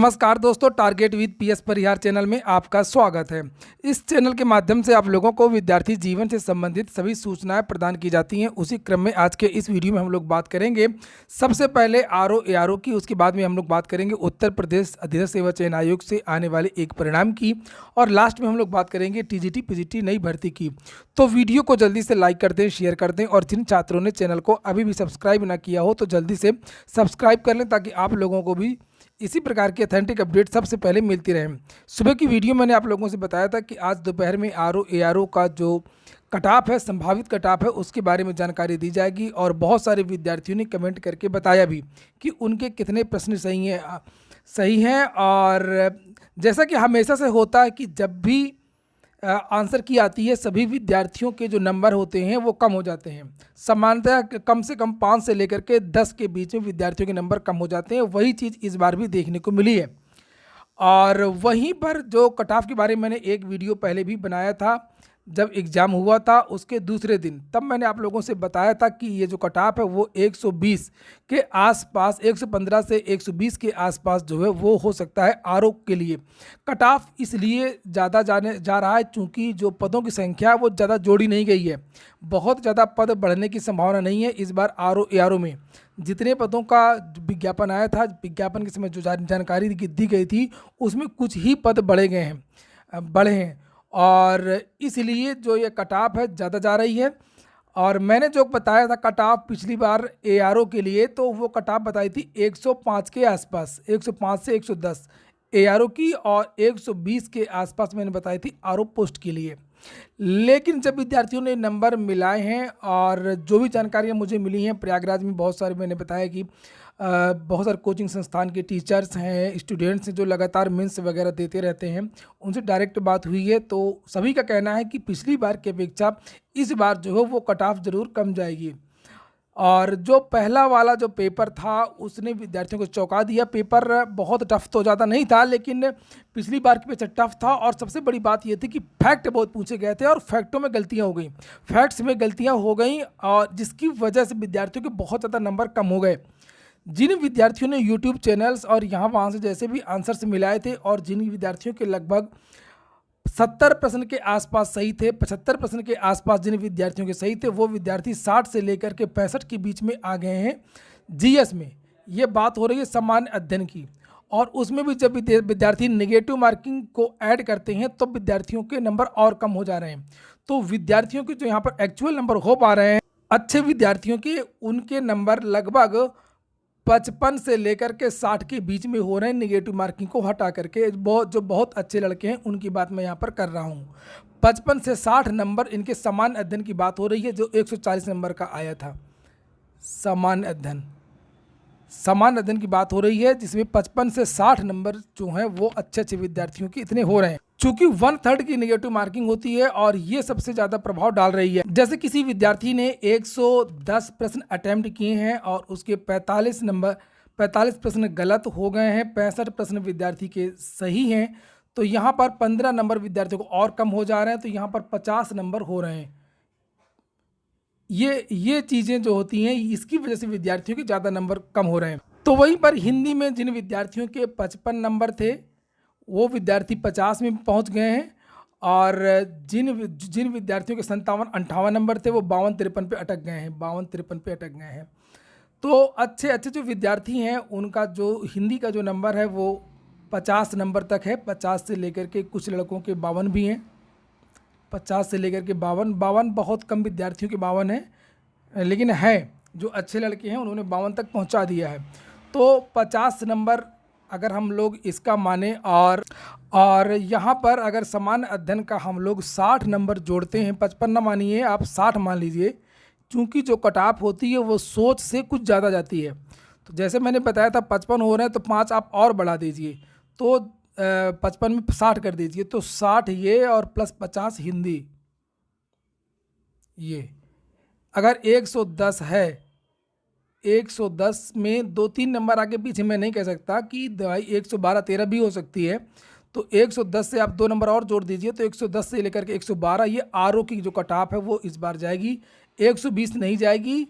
नमस्कार दोस्तों, target with PS Parihar channel में आपका स्वागत है। इस चैनल के माध्यम से आप लोगों को विद्यार्थी जीवन से संबंधित सभी सूचनाएं प्रदान की जाती हैं। उसी क्रम में आज के इस वीडियो में हम लोग बात करेंगे सबसे पहले आरओ एआरओ की, उसके बाद में हम लोग बात करेंगे उत्तर प्रदेश अधीनस्थ सेवा चयन आयोग से आने वाले एक परिणाम की, और लास्ट में हम लोग बात करेंगे टीजीटी पीजीटी नई भर्ती की। तो वीडियो को जल्दी से लाइक कर दें, शेयर कर दें, और जिन छात्रों ने चैनल को अभी भी सब्सक्राइब ना किया हो तो जल्दी से सब्सक्राइब कर लें, ताकि आप लोगों को भी इसी प्रकार की अथेंटिक अपडेट सबसे पहले मिलती रहे। सुबह की वीडियो मैंने आप लोगों से बताया था कि आज दोपहर में आरओ एआरओ का जो कट ऑफ है, संभावित कट ऑफ है, उसके बारे में जानकारी दी जाएगी। और बहुत सारे विद्यार्थियों ने कमेंट करके बताया भी कि उनके कितने प्रश्न सही हैं। और जैसा कि हमेशा से होता है कि जब भी आंसर की आती है, सभी विद्यार्थियों के जो नंबर होते हैं वो कम हो जाते हैं। सामान्यतः कम से कम 5 से लेकर के 10 के बीच में विद्यार्थियों के नंबर कम हो जाते हैं। वही चीज़ इस बार भी देखने को मिली है। और वहीं पर जो कट ऑफ के बारे में मैंने एक वीडियो पहले भी बनाया था, जब एग्ज़ाम हुआ था उसके दूसरे दिन, तब मैंने आप लोगों से बताया था कि ये जो कट ऑफ है वो 120 के आसपास, 115 से 120 के आसपास जो है वो हो सकता है आरओ के लिए। कट ऑफ इसलिए ज़्यादा जा रहा है चूँकि जो पदों की संख्या है वो ज़्यादा जोड़ी नहीं गई है। बहुत ज़्यादा पद बढ़ने की संभावना नहीं है इस बार आरओ एआरओ में। जितने पदों का विज्ञापन आया था, विज्ञापन के समय जो जानकारी दी गई थी, उसमें कुछ ही पद बढ़े हैं, और इसलिए जो ये कट ऑफ है ज़्यादा जा रही है। और मैंने जो बताया था कट ऑफ पिछली बार एआरओ के लिए, तो वो कट ऑफ बताई थी 105 के आसपास, 105 से 110 एआरओ की, और 120 के आसपास मैंने बताई थी आरओ पोस्ट के लिए। लेकिन जब विद्यार्थियों ने नंबर मिलाए हैं, और जो भी जानकारियाँ मुझे मिली हैं, प्रयागराज में बहुत सारे, मैंने बताया कि बहुत सारे कोचिंग संस्थान के टीचर्स हैं, स्टूडेंट्स हैं जो लगातार मेंस वगैरह देते रहते हैं, उनसे डायरेक्ट बात हुई है। तो सभी का कहना है कि पिछली बार की अपेक्षा इस बार जो है वो कट ऑफ ज़रूर कम जाएगी। और जो पहला वाला जो पेपर था उसने विद्यार्थियों को चौंका दिया। पेपर बहुत टफ तो ज़्यादा नहीं था, लेकिन पिछली बार की अपेक्षा टफ था। और सबसे बड़ी बात ये थी कि फैक्ट बहुत पूछे गए थे और फैक्टों में गलतियां हो गई, फैक्ट्स में गलतियां हो गई, और जिसकी वजह से विद्यार्थियों के बहुत ज़्यादा नंबर कम हो गए। जिन विद्यार्थियों ने यूट्यूब चैनल्स और यहाँ वहाँ से जैसे भी आंसर्स मिलाए थे, और जिन विद्यार्थियों के लगभग 70% के आसपास सही थे, 75% के आसपास जिन विद्यार्थियों के सही थे, वो विद्यार्थी 60 से लेकर के 65 के बीच में आ गए हैं जीएस में। ये बात हो रही है सामान्य अध्ययन की। और उसमें भी जब विद्यार्थी नेगेटिव मार्किंग को ऐड करते हैं तो विद्यार्थियों के नंबर और कम हो जा रहे हैं। तो विद्यार्थियों के जो यहाँ पर एक्चुअल नंबर हो पा रहे हैं अच्छे विद्यार्थियों के, उनके नंबर लगभग 55 से लेकर के 60 के बीच में हो रहे हैं, नेगेटिव मार्किंग को हटा करके। जो बहुत अच्छे लड़के हैं उनकी बात मैं यहाँ पर कर रहा हूँ। 55 से 60 नंबर इनके सामान्य अध्ययन की बात हो रही है, जो 140 नंबर का आया था। सामान्य अध्ययन की बात हो रही है, जिसमें 55 से 60 नंबर जो हैं वो अच्छे विद्यार्थियों के इतने हो रहे हैं। चूंकि 1/3 की नेगेटिव मार्किंग होती है, और ये सबसे ज़्यादा प्रभाव डाल रही है। जैसे किसी विद्यार्थी ने 110 प्रश्न अटेम्प्ट किए हैं और उसके 45 प्रश्न गलत हो गए हैं, 65 प्रश्न विद्यार्थी के सही हैं, तो यहाँ पर 15 नंबर विद्यार्थियों को और कम हो जा रहे हैं, तो यहाँ पर 50 नंबर हो रहे हैं। ये चीज़ें जो होती हैं, इसकी वजह से विद्यार्थियों के ज़्यादा नंबर कम हो रहे हैं। तो वहीं पर हिंदी में जिन विद्यार्थियों के 55 नंबर थे, वो विद्यार्थी 50 में पहुंच गए हैं, और जिन विद्यार्थियों के 57-58 नंबर थे वो 52-53 पे अटक गए हैं। तो अच्छे जो विद्यार्थी हैं उनका जो हिंदी का जो नंबर है वो 50 नंबर तक है। 50 से लेकर के कुछ लड़कों के 52 भी हैं, 50 से लेकर के 52 बहुत कम विद्यार्थियों के 52 हैं, लेकिन है जो अच्छे लड़के हैं उन्होंने 52 तक पहुंचा दिया है। तो 50 नंबर अगर हम लोग इसका माने, और यहाँ पर अगर समान अध्ययन का हम लोग 60 नंबर जोड़ते हैं, 55 ना मानिए आप, 60 मान लीजिए, चूँकि जो कट ऑफ होती है वो सोच से कुछ ज़्यादा जाती है। तो जैसे मैंने बताया था 55 हो रहे हैं, तो 5 आप और बढ़ा दीजिए, तो 55 में 60 कर दीजिए, तो 60 ये और प्लस 50 हिंदी। ये अगर 110 है, 110 में 2-3 नंबर आगे पीछे मैं नहीं कह सकता कि दवाई 112-13 भी हो सकती है, तो 110 से आप 2 नंबर और जोड़ दीजिए, तो 110 से लेकर के 112, ये आरओ की जो कट ऑफ है वो इस बार जाएगी, 120 नहीं जाएगी।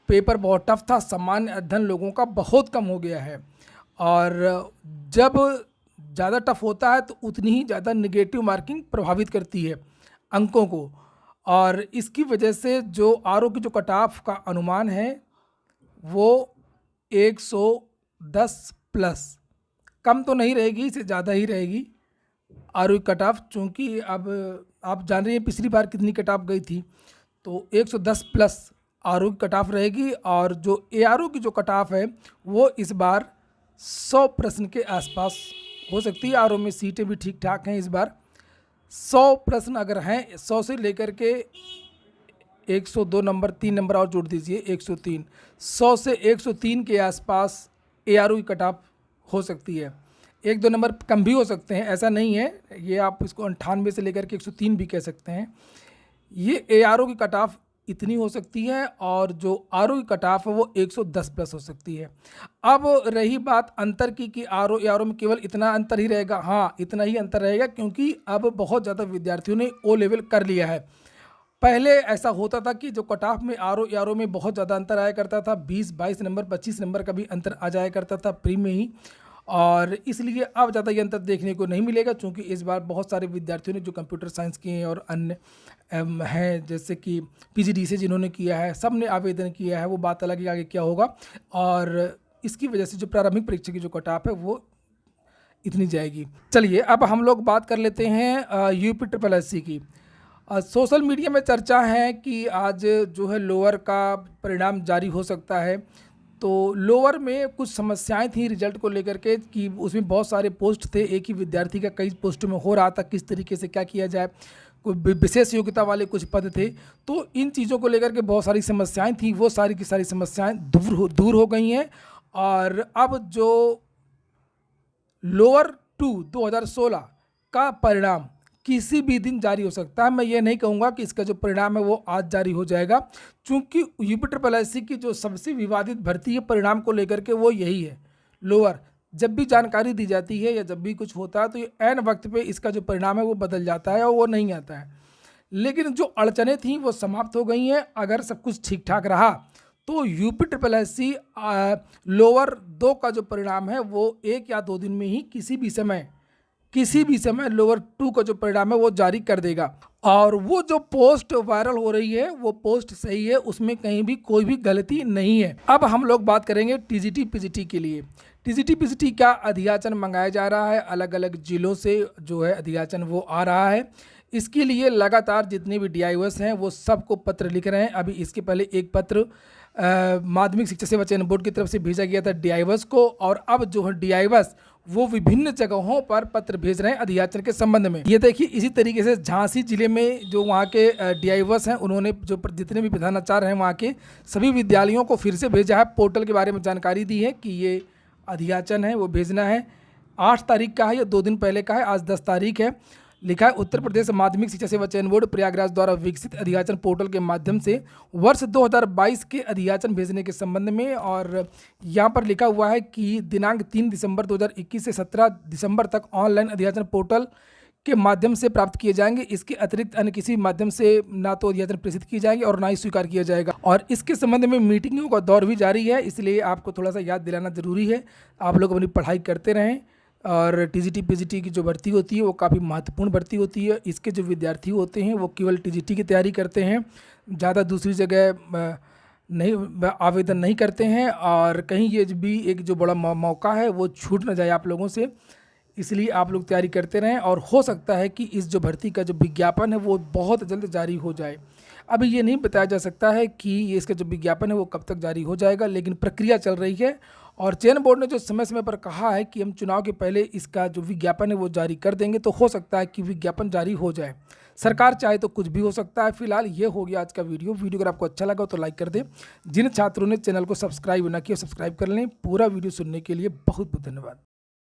पेपर बहुत टफ था, सामान्य अध्ययन लोगों का बहुत कम हो गया है, और जब ज़्यादा टफ होता है तो उतनी ही ज़्यादा नेगेटिव मार्किंग प्रभावित करती है अंकों को, और इसकी वजह से जो आरओ की जो कट ऑफ का अनुमान है वो 110 प्लस, कम तो नहीं रहेगी, इससे ज़्यादा ही रहेगी आरओ की कट ऑफ। चूँकि अब आप जान रहे हैं पिछली बार कितनी कट ऑफ गई थी, तो 110 प्लस आरओ की कट ऑफ रहेगी। और जो एआरओ की जो कट ऑफ है वो इस बार 100 प्रश्न के आसपास हो सकती है। आरओ में सीटें भी ठीक ठाक हैं इस बार। 100 प्रश्न अगर हैं, 100 से लेकर के 102 नंबर, 3 नंबर और जोड़ दीजिए 103, 100 से 103 के आसपास एआरओ की कट ऑफ हो सकती है। 1-2 नंबर कम भी हो सकते हैं, ऐसा नहीं है, ये आप इसको 98 से लेकर के 103 भी कह सकते हैं। ये एआरओ की कट ऑफ इतनी हो सकती है, और जो आरओ की कट ऑफ है वो 110 प्लस हो सकती है। अब रही बात अंतर की कि आरओ एआरओ में केवल इतना अंतर ही रहेगा। हाँ, इतना ही अंतर रहेगा, क्योंकि अब बहुत ज़्यादा विद्यार्थियों ने ओ लेवल कर लिया है। पहले ऐसा होता था कि जो कट ऑफ में आरओ एआरओ में बहुत ज़्यादा अंतर आया करता था, 20-22 नंबर, 25 नंबर का भी अंतर आ जाया करता था प्री में ही, और इसलिए अब ज़्यादा ये अंतर देखने को नहीं मिलेगा। क्योंकि इस बार बहुत सारे विद्यार्थियों ने जो कंप्यूटर साइंस किए हैं और अन्य हैं, जैसे कि पीजीडी से जिन्होंने किया है, सब ने आवेदन किया है। वो बात अलग है आगे क्या होगा, और इसकी वजह से जो प्रारंभिक परीक्षा की जो कट ऑफ है वो इतनी जाएगी। चलिए अब हम लोग बात कर लेते हैं यूपी ट्रिपल एससी की। सोशल मीडिया में चर्चा है कि आज जो है लोअर का परिणाम जारी हो सकता है। तो लोअर में कुछ समस्याएं थी रिजल्ट को लेकर के, कि उसमें बहुत सारे पोस्ट थे, एक ही विद्यार्थी का कई पोस्टों में हो रहा था, किस तरीके से क्या किया जाए, कोई विशेष योग्यता वाले कुछ पद थे। तो इन चीज़ों को लेकर के बहुत सारी समस्याएं थी, वो सारी की सारी समस्याएं दूर हो गई हैं। और अब जो लोअर 2 2016 का परिणाम किसी भी दिन जारी हो सकता है। मैं ये नहीं कहूँगा कि इसका जो परिणाम है वो आज जारी हो जाएगा, क्योंकि यूपी ट्रिपल एससी की जो सबसे विवादित भर्ती है परिणाम को लेकर के वो यही है लोअर। जब भी जानकारी दी जाती है या जब भी कुछ होता है तो ये ऐन वक्त पे इसका जो परिणाम है वो बदल जाता है और वो नहीं आता है। लेकिन जो अड़चनें थीं वो समाप्त हो गई हैं। अगर सब कुछ ठीक ठाक रहा तो यूपी ट्रिपल एससी लोअर 2 का जो परिणाम है वो 1 या 2 दिन में ही किसी भी समय लोअर 2 का जो परिणाम है वो जारी कर देगा। और वो जो पोस्ट वायरल हो रही है वो पोस्ट सही है, उसमें कहीं भी कोई भी गलती नहीं है। अब हम लोग बात करेंगे टीजीटी पीजीटी के लिए। टीजीटी पीजीटी का अधियाचन मंगाया जा रहा है, अलग अलग जिलों से जो है अधियाचन वो आ रहा है। इसके लिए लगातार जितने भी डीआईओएस हैं वो सबको पत्र लिख रहे हैं। अभी इसके पहले एक पत्र माध्यमिक शिक्षा सेवा चयन बोर्ड की तरफ से भेजा गया था डीआईओएस को, और अब जो है डीआईओएस वो विभिन्न जगहों पर पत्र भेज रहे हैं अधियाचन के संबंध में। ये देखिए, इसी तरीके से झांसी जिले में जो वहाँ के डीआईओएस हैं उन्होंने जो जितने भी प्रधानाचार्य हैं वहाँ के सभी विद्यालयों को फिर से भेजा है, पोर्टल के बारे में जानकारी दी है कि ये अधियाचन है वो भेजना है। 8 तारीख का है या 2 दिन पहले का है, आज 10 तारीख है। लिखा है उत्तर प्रदेश माध्यमिक शिक्षा सेवा चयन बोर्ड प्रयागराज द्वारा विकसित अधियाचन पोर्टल के माध्यम से वर्ष 2022 के अधियाचन भेजने के संबंध में। और यहाँ पर लिखा हुआ है कि दिनांक 3 दिसंबर 2021 से 17 दिसंबर तक ऑनलाइन अधियाचन पोर्टल के माध्यम से प्राप्त किए जाएंगे। इसके अतिरिक्त अन्य किसी माध्यम से ना तो अधियाचन प्रेषित किए जाएंगे और ना ही स्वीकार किया जाएगा। और इसके संबंध में मीटिंगों का दौर भी जारी है, इसलिए आपको थोड़ा सा याद दिलाना जरूरी है। आप लोग अपनी पढ़ाई करते रहें। और टीजीटी पीजीटी की जो भर्ती होती है वो काफ़ी महत्वपूर्ण भर्ती होती है। इसके जो विद्यार्थी होते हैं वो केवल टीजीटी की तैयारी करते हैं, ज़्यादा दूसरी जगह नहीं आवेदन नहीं करते हैं, और कहीं ये भी एक जो बड़ा मौका है वो छूट ना जाए आप लोगों से, इसलिए आप लोग तैयारी करते रहें। और हो सकता है कि इस जो भर्ती का जो विज्ञापन है वो बहुत जल्द जारी हो जाए। अभी ये नहीं बताया जा सकता है कि ये इसका जो विज्ञापन है वो कब तक जारी हो जाएगा, लेकिन प्रक्रिया चल रही है। और चयन बोर्ड ने जो समय समय पर कहा है कि हम चुनाव के पहले इसका जो विज्ञापन है वो जारी कर देंगे, तो हो सकता है कि विज्ञापन जारी हो जाए। सरकार चाहे तो कुछ भी हो सकता है। फिलहाल ये हो गया आज का वीडियो अगर आपको अच्छा लगा तो लाइक कर दें। जिन छात्रों ने चैनल को सब्सक्राइब ना किया सब्सक्राइब कर लें। पूरा वीडियो सुनने के लिए बहुत बहुत धन्यवाद।